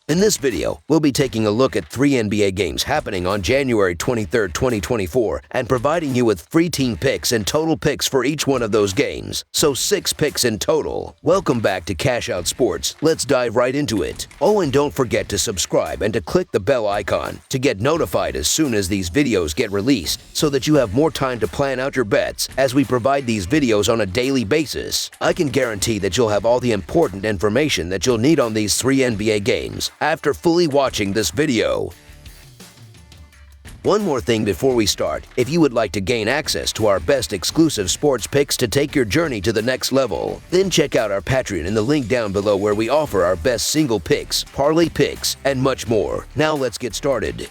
In this video, we'll be taking a look at 3 NBA games happening on January 23, 2024, and providing you with free team picks and total picks for each one of those games. So 6 picks in total. Welcome back to Cash Out Sports. Let's dive right into it. Oh, and don't forget to subscribe and to click the bell icon to get notified as soon as these videos get released, so that you have more time to plan out your bets as we provide these videos on a daily basis. I can guarantee that you'll have all the important information that you'll need on these 3 NBA games after fully watching this video. One more thing before we start: if you would like to gain access to our best exclusive sports picks to take your journey to the next level, then check out our Patreon in the link down below, where we offer our best single picks, parlay picks, and much more. Now let's get started.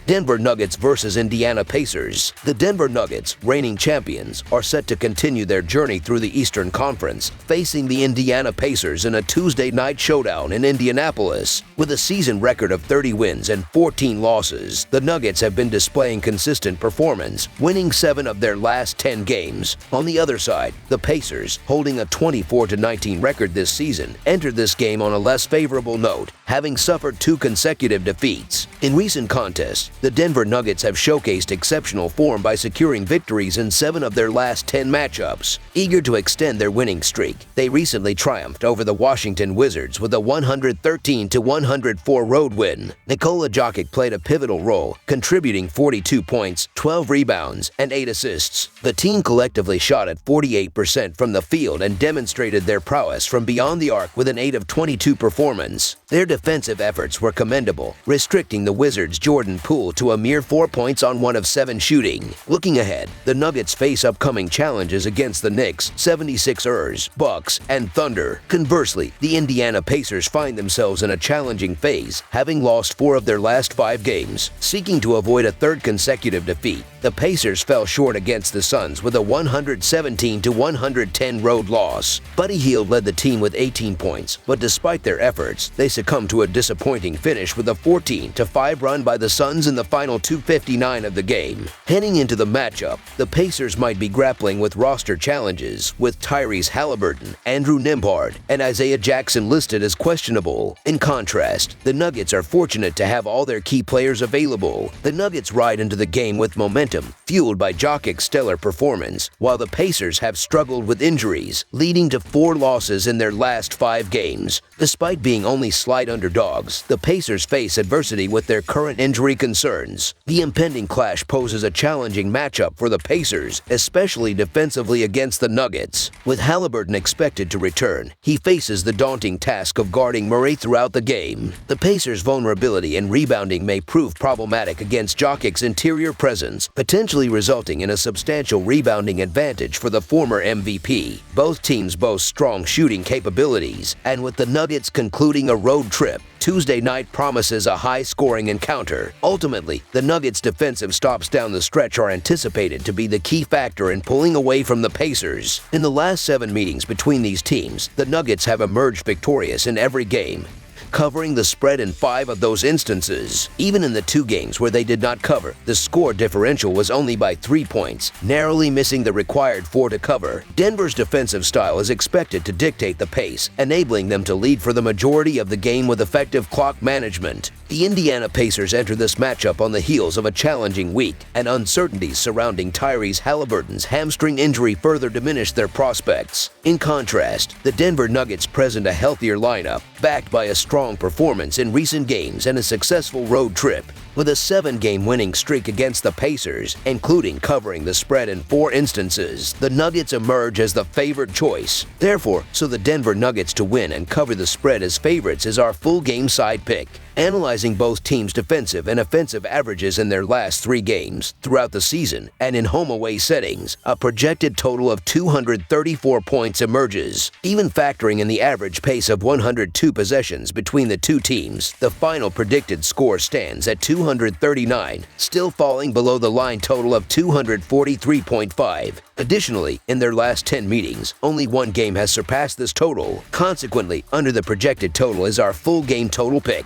Denver Nuggets versus Indiana Pacers. The Denver Nuggets, reigning champions, are set to continue their journey through the Eastern Conference, facing the Indiana Pacers in a Tuesday night showdown in Indianapolis. With a season record of 30 wins and 14 losses, the Nuggets have been displaying consistent performance, winning 7 of their last 10 games. On the other side, the Pacers, holding a 24-19 record this season, entered this game on a less favorable note, having suffered 2 consecutive defeats. In recent contests, the Denver Nuggets have showcased exceptional form by securing victories in 7 of their last 10 matchups. Eager to extend their winning streak, they recently triumphed over the Washington Wizards with a 113-104 road win. Nikola Jokic played a pivotal role, contributing 42 points, 12 rebounds, and 8 assists. The team collectively shot at 48% from the field and demonstrated their prowess from beyond the arc with an 8 of 22 performance. Their defensive efforts were commendable, restricting the Wizards' Jordan Poole to a mere 4 points on 1 of 7 shooting. Looking ahead, the Nuggets face upcoming challenges against the Knicks, 76ers, Bucks, and Thunder. Conversely, the Indiana Pacers find themselves in a challenging phase, having lost 4 of their last 5 games. Seeking to avoid a 3rd consecutive defeat, the Pacers fell short against the Suns with a 117-110 road loss. Buddy Hield led the team with 18 points, but despite their efforts, they succumbed to a disappointing finish with a 14-5 run by the Suns in the final 2:59 of the game. Heading into the matchup, the Pacers might be grappling with roster challenges, with Tyrese Halliburton, Andrew Nembhard, and Isaiah Jackson listed as questionable. In contrast, the Nuggets are fortunate to have all their key players available. The Nuggets ride into the game with momentum, fueled by Jokic's stellar performance, while the Pacers have struggled with injuries, leading to 4 losses in their last 5 games. Despite being only slight underdogs, the Pacers face adversity with their current injury concerns. The impending clash poses a challenging matchup for the Pacers, especially defensively against the Nuggets. With Halliburton expected to return, he faces the daunting task of guarding Murray throughout the game. The Pacers' vulnerability and rebounding may prove problematic against Jokic's interior presence, potentially resulting in a substantial rebounding advantage for the former MVP. Both teams boast strong shooting capabilities, and with the Nuggets concluding a road trip, Tuesday night promises a high-scoring encounter. Ultimately, the Nuggets' defensive stops down the stretch are anticipated to be the key factor in pulling away from the Pacers. In the last 7 meetings between these teams, the Nuggets have emerged victorious in every game, covering the spread in 5 of those instances. Even in the 2 games where they did not cover, the score differential was only by 3 points, narrowly missing the required 4 to cover. Denver's defensive style is expected to dictate the pace, enabling them to lead for the majority of the game with effective clock management. The Indiana Pacers enter this matchup on the heels of a challenging week, and uncertainties surrounding Tyrese Halliburton's hamstring injury further diminish their prospects. In contrast, the Denver Nuggets present a healthier lineup, backed by a strong performance in recent games and a successful road trip. With a 7-game winning streak against the Pacers, including covering the spread in 4 instances, the Nuggets emerge as the favored choice. Therefore, so the Denver Nuggets to win and cover the spread as favorites is our full game side pick. Analyzing both teams' defensive and offensive averages in their last 3 games throughout the season and in home-away settings, a projected total of 234 points emerges. Even factoring in the average pace of 102 possessions between the 2 teams, the final predicted score stands at 239, still falling below the line total of 243.5. Additionally, in their last 10 meetings, only 1 game has surpassed this total. Consequently, under the projected total is our full game total pick.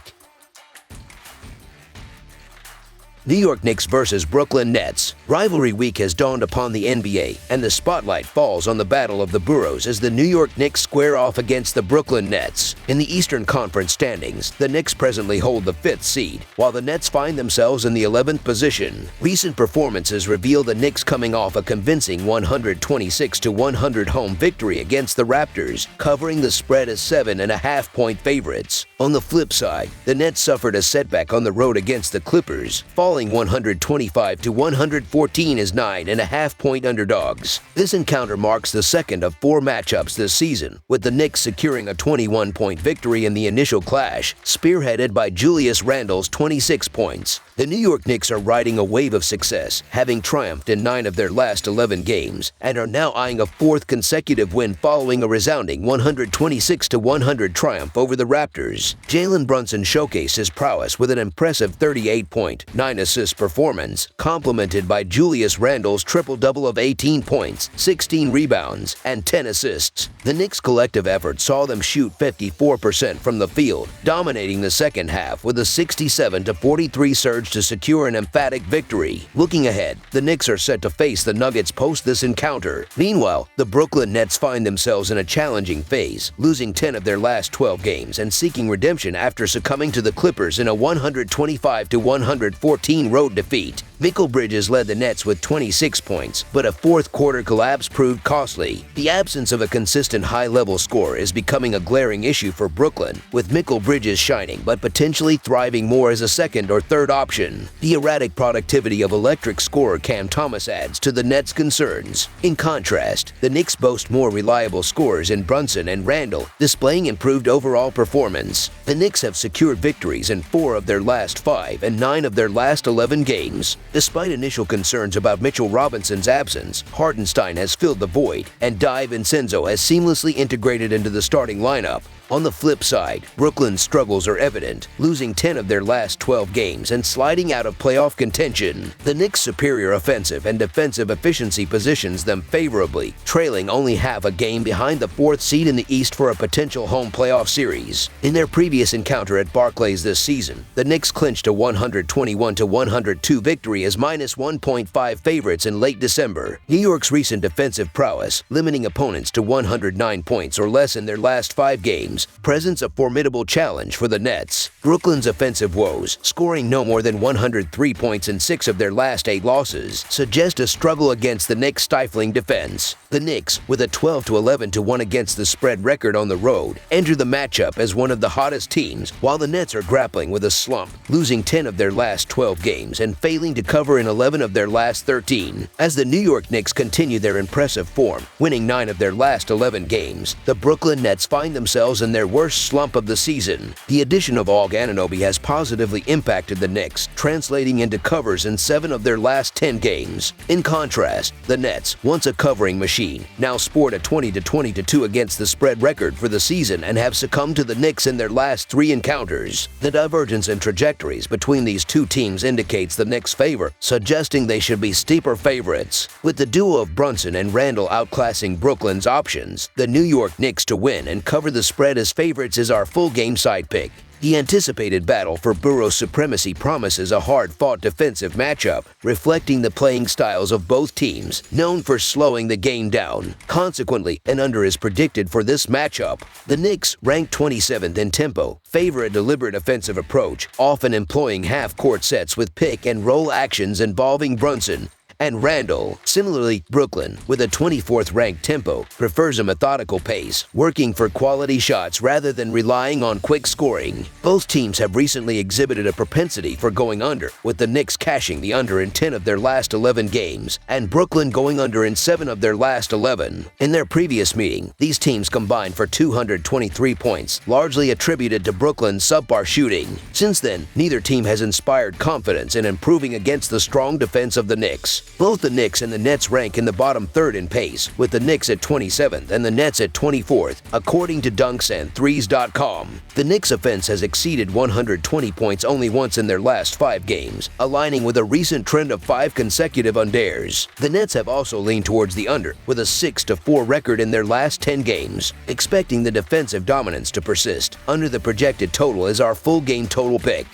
New York Knicks versus Brooklyn Nets. Rivalry week has dawned upon the NBA, and the spotlight falls on the battle of the boroughs as the New York Knicks square off against the Brooklyn Nets. In the Eastern Conference standings, the Knicks presently hold the 5th seed, while the Nets find themselves in the 11th position. Recent performances reveal the Knicks coming off a convincing 126-100 home victory against the Raptors, covering the spread as 7.5-point favorites. On the flip side, the Nets suffered a setback on the road against the Clippers, falling 125-114 as 9.5-point underdogs. This encounter marks the second of 4 matchups this season, with the Knicks securing a 21-point victory in the initial clash, spearheaded by Julius Randle's 26 points. The New York Knicks are riding a wave of success, having triumphed in 9 of their last 11 games, and are now eyeing a 4th consecutive win following a resounding 126-100 triumph over the Raptors. Jalen Brunson showcased his prowess with an impressive 38-point, 9-assist performance, complemented by Julius Randle's triple-double of 18 points, 16 rebounds, and 10 assists. The Knicks' collective effort saw them shoot 54% from the field, dominating the second half with a 67-43 surge to secure an emphatic victory. Looking ahead, the Knicks are set to face the Nuggets post this encounter. Meanwhile, the Brooklyn Nets find themselves in a challenging phase, losing 10 of their last 12 games and seeking redemption after succumbing to the Clippers in a 125-114 road defeat. Mikal Bridges led the Nets with 26 points, but a fourth-quarter collapse proved costly. The absence of a consistent high-level score is becoming a glaring issue for Brooklyn, with Mikal Bridges shining but potentially thriving more as a second or third option. The erratic productivity of electric scorer Cam Thomas adds to the Nets' concerns. In contrast, the Knicks boast more reliable scorers in Brunson and Randle, displaying improved overall performance. The Knicks have secured victories in 4 of their last 5 and 9 of their last 11 games. Despite initial concerns about Mitchell Robinson's absence, Hartenstein has filled the void, and DiVincenzo has seamlessly integrated into the starting lineup. On the flip side, Brooklyn's struggles are evident, losing 10 of their last 12 games and sliding out of playoff contention. The Knicks' superior offensive and defensive efficiency positions them favorably, trailing only half a game behind the 4th seed in the East for a potential home playoff series. In their previous encounter at Barclays this season, the Knicks clinched a 121-102 victory as -1.5 favorites in late December. New York's recent defensive prowess, limiting opponents to 109 points or less in their last 5 games, presents a formidable challenge for the Nets. Brooklyn's offensive woes, scoring no more than 103 points in 6 of their last 8 losses, suggest a struggle against the Knicks' stifling defense. The Knicks, with a 12-11-1 against the spread record on the road, enter the matchup as one of the hottest teams, while the Nets are grappling with a slump, losing 10 of their last 12 games and failing to cover in 11 of their last 13. As the New York Knicks continue their impressive form, winning 9 of their last 11 games, the Brooklyn Nets find themselves in their worst slump of the season. The addition of Og Anunoby has positively impacted the Knicks, translating into covers in 7 of their last 10 games. In contrast, the Nets, once a covering machine, now sport a 20-22 against the spread record for the season and have succumbed to the Knicks in their last 3 encounters. The divergence in trajectories between these two teams indicates the Knicks' favor, suggesting they should be steeper favorites. With the duo of Brunson and Randle outclassing Brooklyn's options, the New York Knicks to win and cover the spread as favorites is our full game side pick. The anticipated battle for borough supremacy promises a hard-fought defensive matchup, reflecting the playing styles of both teams, known for slowing the game down. Consequently, an under is predicted for this matchup. The Knicks, ranked 27th in tempo, favor a deliberate offensive approach, often employing half-court sets with pick-and-roll actions involving Brunson and Randle. Similarly, Brooklyn, with a 24th ranked tempo, prefers a methodical pace, working for quality shots rather than relying on quick scoring. Both teams have recently exhibited a propensity for going under, with the Knicks cashing the under in 10 of their last 11 games, and Brooklyn going under in 7 of their last 11. In their previous meeting, these teams combined for 223 points, largely attributed to Brooklyn's subpar shooting. Since then, neither team has inspired confidence in improving against the strong defense of the Knicks. Both the Knicks and the Nets rank in the bottom 3rd in pace, with the Knicks at 27th and the Nets at 24th, according to dunksandthrees.com. The Knicks' offense has exceeded 120 points only once in their last 5 games, aligning with a recent trend of 5 consecutive unders. The Nets have also leaned towards the under, with a 6-4 record in their last 10 games. Expecting the defensive dominance to persist, under the projected total is our full game total pick.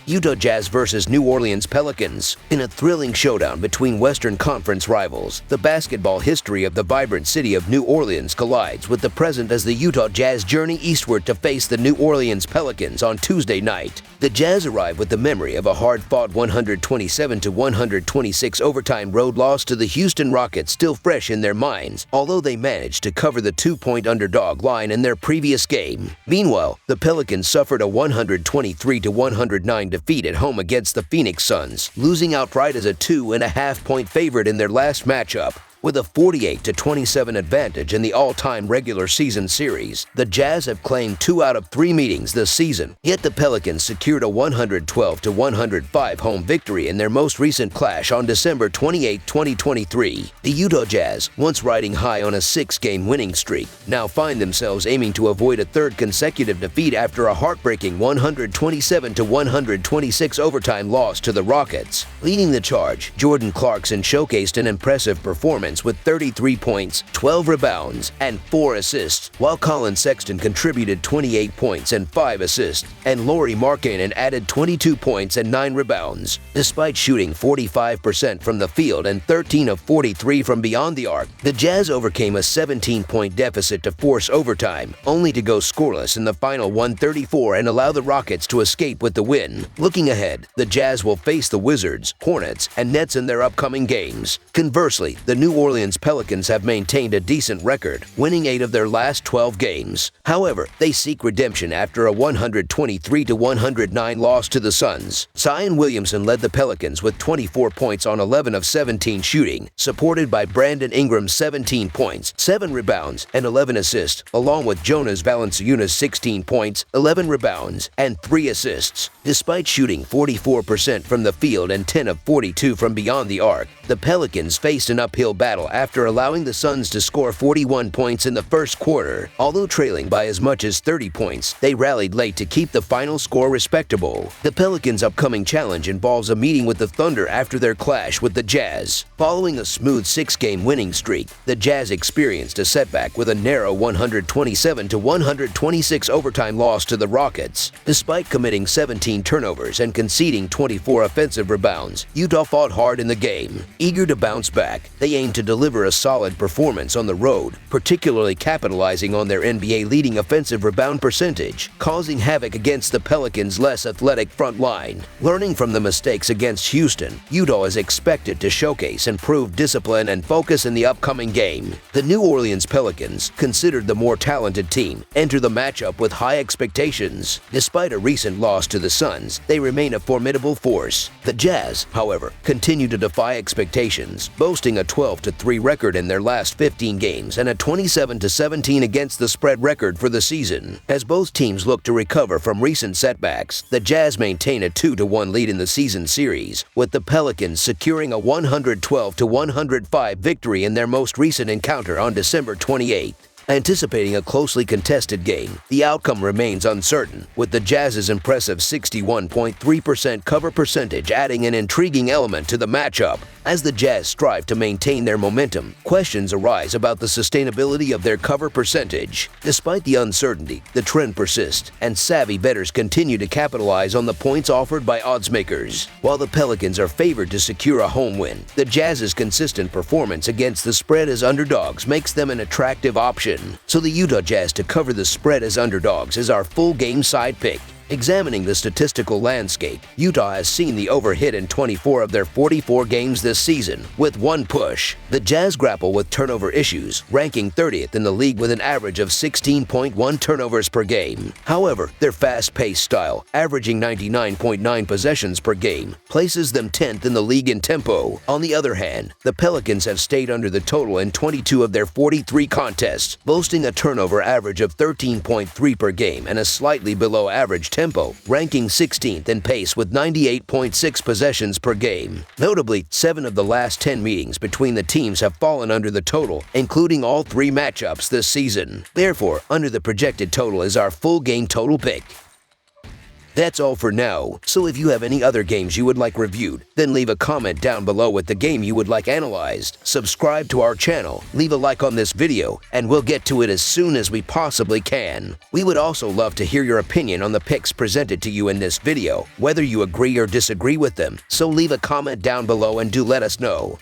Utah Jazz versus New Orleans Pelicans. In a thrilling showdown between Western Conference rivals, the basketball history of the vibrant city of New Orleans collides with the present as the Utah Jazz journey eastward to face the New Orleans Pelicans on Tuesday night. The Jazz arrive with the memory of a hard-fought 127-126 overtime road loss to the Houston Rockets still fresh in their minds, although they managed to cover the 2-point underdog line in their previous game. Meanwhile, the Pelicans suffered a 123-109 defeat at home against the Phoenix Suns, losing outright as a 2.5-point favorite in their last matchup. With a 48-27 advantage in the all-time regular season series, the Jazz have claimed 2 out of 3 meetings this season, yet the Pelicans secured a 112-105 home victory in their most recent clash on December 28, 2023. The Utah Jazz, once riding high on a 6-game winning streak, now find themselves aiming to avoid a third consecutive defeat after a heartbreaking 127-126 overtime loss to the Rockets. Leading the charge, Jordan Clarkson showcased an impressive performance with 33 points, 12 rebounds, and 4 assists, while Colin Sexton contributed 28 points and 5 assists, and Lauri Markkanen added 22 points and 9 rebounds. Despite shooting 45% from the field and 13 of 43 from beyond the arc, the Jazz overcame a 17-point deficit to force overtime, only to go scoreless in the final 134 and allow the Rockets to escape with the win. Looking ahead, the Jazz will face the Wizards, Hornets, and Nets in their upcoming games. Conversely, the New Orleans Pelicans have maintained a decent record, winning 8 of their last 12 games. However, they seek redemption after a 123-109 loss to the Suns. Zion Williamson led the Pelicans with 24 points on 11 of 17 shooting, supported by Brandon Ingram's 17 points, 7 rebounds, and 11 assists, along with Jonas Valanciunas' 16 points, 11 rebounds, and 3 assists. Despite shooting 44% from the field and 10 of 42 from beyond the arc, the Pelicans faced an uphill battle after allowing the Suns to score 41 points in the first quarter. Although trailing by as much as 30 points, they rallied late to keep the final score respectable. The Pelicans' upcoming challenge involves a meeting with the Thunder after their clash with the Jazz. Following a smooth 6-game winning streak, the Jazz experienced a setback with a narrow 127-126 overtime loss to the Rockets. Despite committing 17 turnovers and conceding 24 offensive rebounds, Utah fought hard in the game. Eager to bounce back, they aimed to deliver a solid performance on the road, particularly capitalizing on their NBA-leading offensive rebound percentage, causing havoc against the Pelicans' less athletic front line. Learning from the mistakes against Houston, Utah is expected to showcase improved discipline and focus in the upcoming game. The New Orleans Pelicans, considered the more talented team, enter the matchup with high expectations. Despite a recent loss to the Suns, they remain a formidable force. The Jazz, however, continue to defy expectations, boasting a 12-3 record in their last 15 games and a 27-17 against the spread record for the season. As both teams look to recover from recent setbacks, the Jazz maintain a 2-1 lead in the season series, with the Pelicans securing a 112-105 victory in their most recent encounter on December 28th. Anticipating a closely contested game, the outcome remains uncertain, with the Jazz's impressive 61.3% cover percentage adding an intriguing element to the matchup. As the Jazz strive to maintain their momentum, questions arise about the sustainability of their cover percentage. Despite the uncertainty, the trend persists, and savvy bettors continue to capitalize on the points offered by oddsmakers. While the Pelicans are favored to secure a home win, the Jazz's consistent performance against the spread as underdogs makes them an attractive option. So the Utah Jazz to cover the spread as underdogs is our full game side pick. Examining the statistical landscape, Utah has seen the over hit in 24 of their 44 games this season, with 1 push. The Jazz grapple with turnover issues, ranking 30th in the league with an average of 16.1 turnovers per game. However, their fast-paced style, averaging 99.9 possessions per game, places them 10th in the league in tempo. On the other hand, the Pelicans have stayed under the total in 22 of their 43 contests, boasting a turnover average of 13.3 per game and a slightly below average tempo, ranking 16th in pace with 98.6 possessions per game. Notably, 7 of the last 10 meetings between the teams have fallen under the total, including all 3 matchups this season. Therefore, under the projected total is our full game total pick. That's all for now, so if you have any other games you would like reviewed, then leave a comment down below with the game you would like analyzed. Subscribe to our channel, leave a like on this video, and we'll get to it as soon as we possibly can. We would also love to hear your opinion on the picks presented to you in this video, whether you agree or disagree with them, so leave a comment down below and do let us know.